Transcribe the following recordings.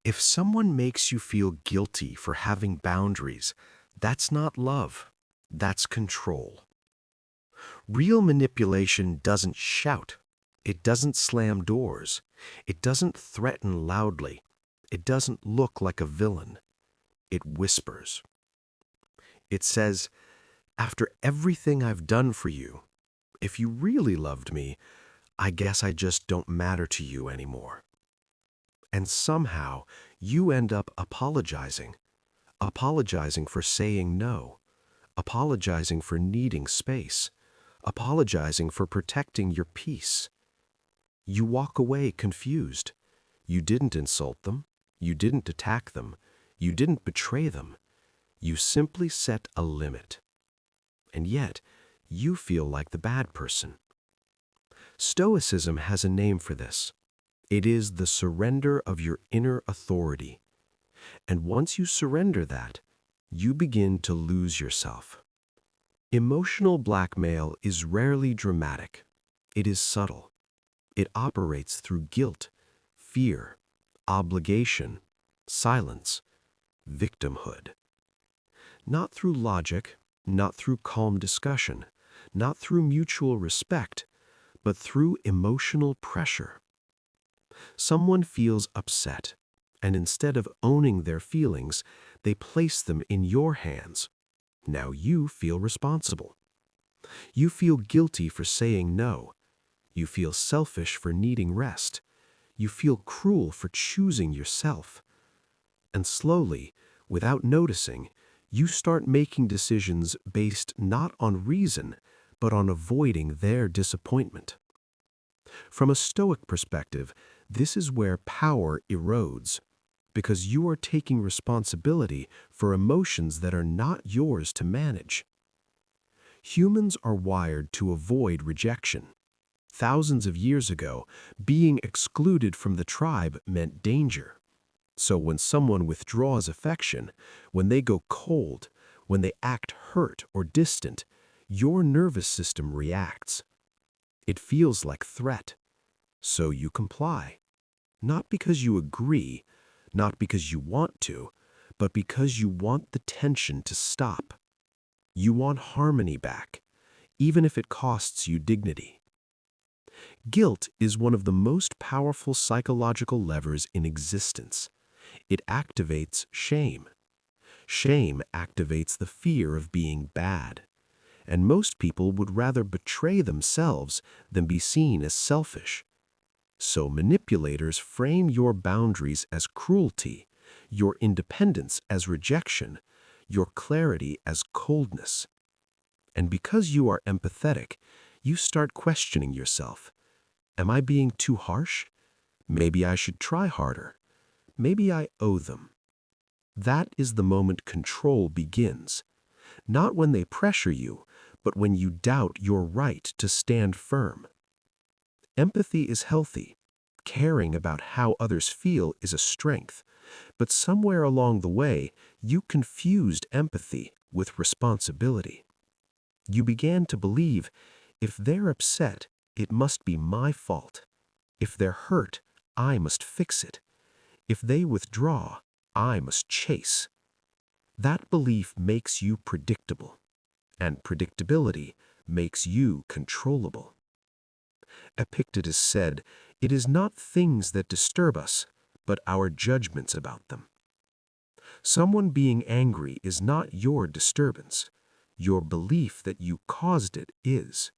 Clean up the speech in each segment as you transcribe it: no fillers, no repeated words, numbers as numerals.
If someone makes you feel guilty for having boundaries, that's not love, that's control. Real manipulation doesn't shout. It doesn't slam doors. It doesn't threaten loudly. It doesn't look like a villain. It whispers. It says, after everything I've done for you, if you really loved me, I guess I just don't matter to you anymore. And somehow you end up apologizing for saying no, apologizing for needing space, apologizing for protecting your peace. You walk away confused. You didn't insult them. You didn't attack them. You didn't betray them. You simply set a limit. And yet, you feel like the bad person. Stoicism has a name for this. It is the surrender of your inner authority. And once you surrender that, you begin to lose yourself. Emotional blackmail is rarely dramatic. It is subtle. It operates through guilt, fear, obligation, silence, victimhood. Not through logic, not through calm discussion, not through mutual respect, but through emotional pressure. Someone feels upset, and instead of owning their feelings, they place them in your hands. Now you feel responsible. You feel guilty for saying no. You feel selfish for needing rest. You feel cruel for choosing yourself. And slowly, without noticing, you start making decisions based not on reason, but on avoiding their disappointment. From a Stoic perspective, this is where power erodes, because you are taking responsibility for emotions that are not yours to manage. Humans are wired to avoid rejection. Thousands of years ago, being excluded from the tribe meant danger. So when someone withdraws affection, when they go cold, when they act hurt or distant, your nervous system reacts. It feels like threat. So you comply. Not because you agree, not because you want to, but because you want the tension to stop. You want harmony back, even if it costs you dignity. Guilt is one of the most powerful psychological levers in existence. It activates shame. Shame activates the fear of being bad. And most people would rather betray themselves than be seen as selfish. So manipulators frame your boundaries as cruelty, your independence as rejection, your clarity as coldness. And because you are empathetic, you start questioning yourself. Am I being too harsh? Maybe I should try harder. Maybe I owe them. That is the moment control begins. Not when they pressure you, but when you doubt your right to stand firm. Empathy is healthy. Caring about how others feel is a strength. But somewhere along the way, you confused empathy with responsibility. You began to believe, if they're upset, it must be my fault. If they're hurt, I must fix it. If they withdraw, I must chase. That belief makes you predictable, and predictability makes you controllable. Epictetus said, "It is not things that disturb us, but our judgments about them." Someone being angry is not your disturbance. Your belief that you caused it is.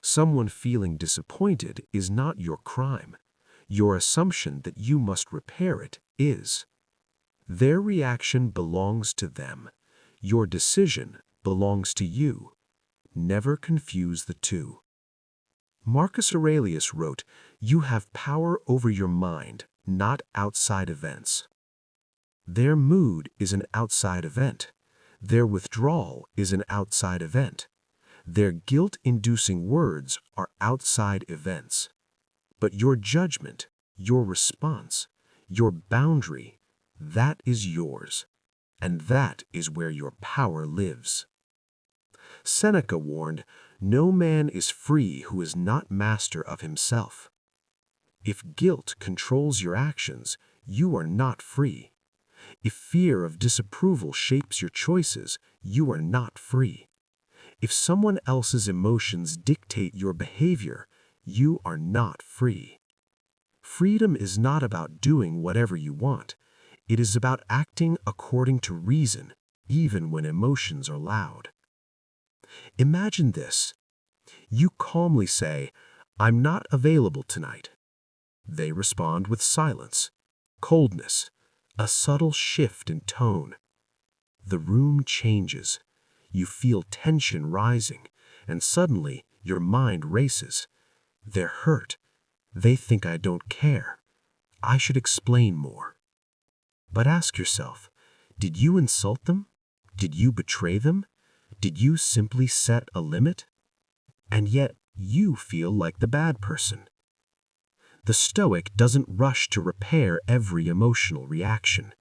Someone feeling disappointed is not your crime. Your assumption that you must repair it is. Their reaction belongs to them. Your decision belongs to you. Never confuse the two. Marcus Aurelius wrote, "You have power over your mind, not outside events." Their mood is an outside event. Their withdrawal is an outside event. Their guilt-inducing words are outside events. But your judgment, your response, your boundary, that is yours. And that is where your power lives. Seneca warned, "No man is free who is not master of himself." If guilt controls your actions, you are not free. If fear of disapproval shapes your choices, you are not free. If someone else's emotions dictate your behavior, you are not free. Freedom is not about doing whatever you want. It is about acting according to reason, even when emotions are loud. Imagine this. You calmly say, "I'm not available tonight." They respond with silence, coldness, a subtle shift in tone. The room changes. You feel tension rising, and suddenly your mind races. They're hurt. They think I don't care. I should explain more. But ask yourself, did you insult them? Did you betray them? Did you simply set a limit? And yet you feel like the bad person. The Stoic doesn't rush to repair every emotional reaction.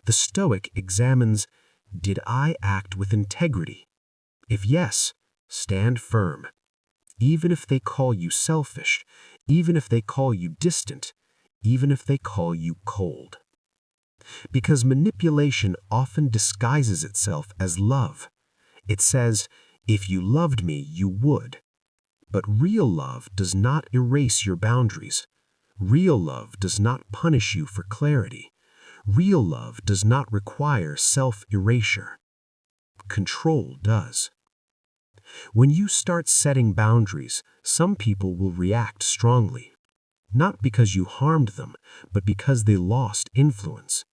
The Stoic examines, did I act with integrity? If yes, stand firm. Even if they call you selfish, even if they call you distant, even if they call you cold. Because manipulation often disguises itself as love. It says, if you loved me, you would. But real love does not erase your boundaries. Real love does not punish you for clarity. Real love does not require self-erasure. Control does. When you start setting boundaries, some people will react strongly. Not because you harmed them, but because they lost influence.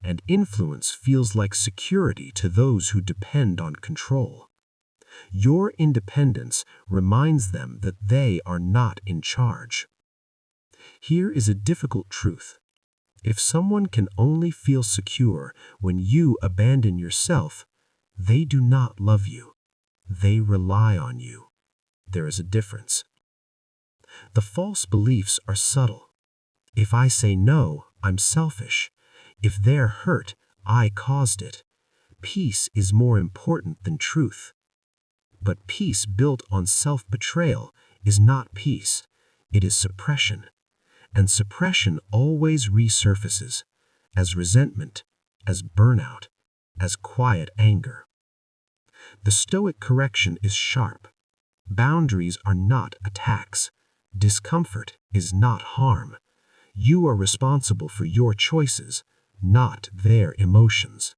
And influence feels like security to those who depend on control. Your independence reminds them that they are not in charge. Here is a difficult truth. If someone can only feel secure when you abandon yourself, they do not love you. They rely on you. There is a difference. The false beliefs are subtle. If I say no, I'm selfish. If they're hurt, I caused it. Peace is more important than truth. But peace built on self-betrayal is not peace. It is suppression. And suppression always resurfaces as resentment, as burnout, as quiet anger. The Stoic correction is sharp. Boundaries are not attacks. Discomfort is not harm. You are responsible for your choices, not their emotions.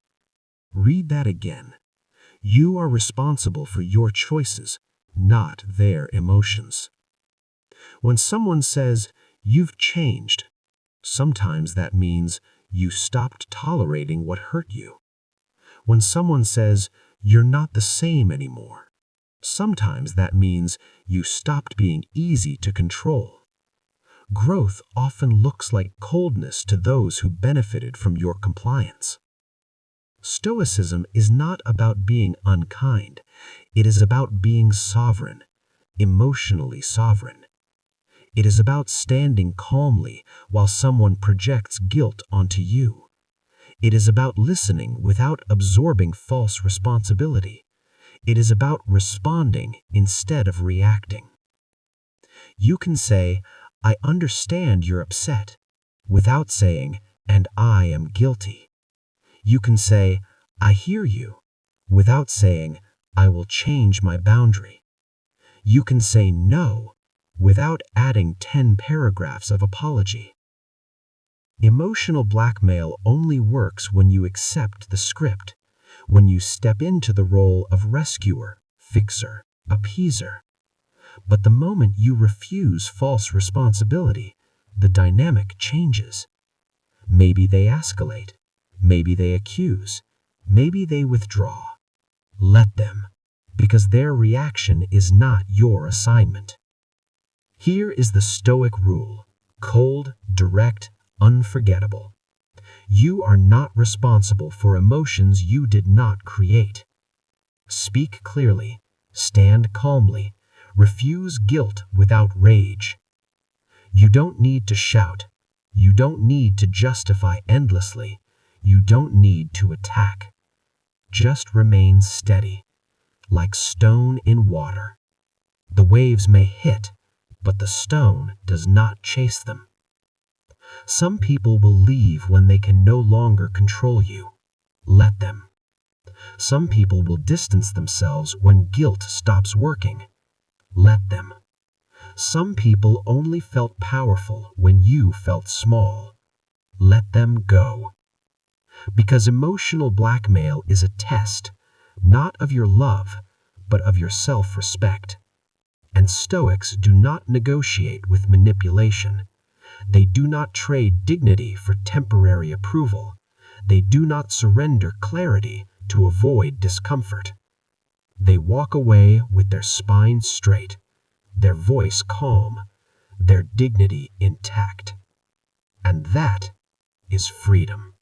Read that again. You are responsible for your choices, not their emotions. When someone says, "You've changed," sometimes that means you stopped tolerating what hurt you. When someone says, "You're not the same anymore," sometimes that means you stopped being easy to control. Growth often looks like coldness to those who benefited from your compliance. Stoicism is not about being unkind. It is about being sovereign, emotionally sovereign. It is about standing calmly while someone projects guilt onto you. It is about listening without absorbing false responsibility. It is about responding instead of reacting. You can say, "I understand you're upset," without saying, "and I am guilty." You can say, "I hear you," without saying, "I will change my boundary." You can say no without adding 10 paragraphs of apology. Emotional blackmail only works when you accept the script, when you step into the role of rescuer, fixer, appeaser. But the moment you refuse false responsibility, the dynamic changes. Maybe they escalate. Maybe they accuse. Maybe they withdraw. Let them, because their reaction is not your assignment. Here is the Stoic rule: cold, direct, unforgettable. You are not responsible for emotions you did not create. Speak clearly, stand calmly, refuse guilt without rage. You don't need to shout. You don't need to justify endlessly. You don't need to attack. Just remain steady, like stone in water. The waves may hit, but the stone does not chase them. Some people will leave when they can no longer control you. Let them. Some people will distance themselves when guilt stops working. Let them. Some people only felt powerful when you felt small. Let them go. Because emotional blackmail is a test, not of your love, but of your self-respect. And Stoics do not negotiate with manipulation. They do not trade dignity for temporary approval. They do not surrender clarity to avoid discomfort. They walk away with their spine straight, their voice calm, their dignity intact. And that is freedom.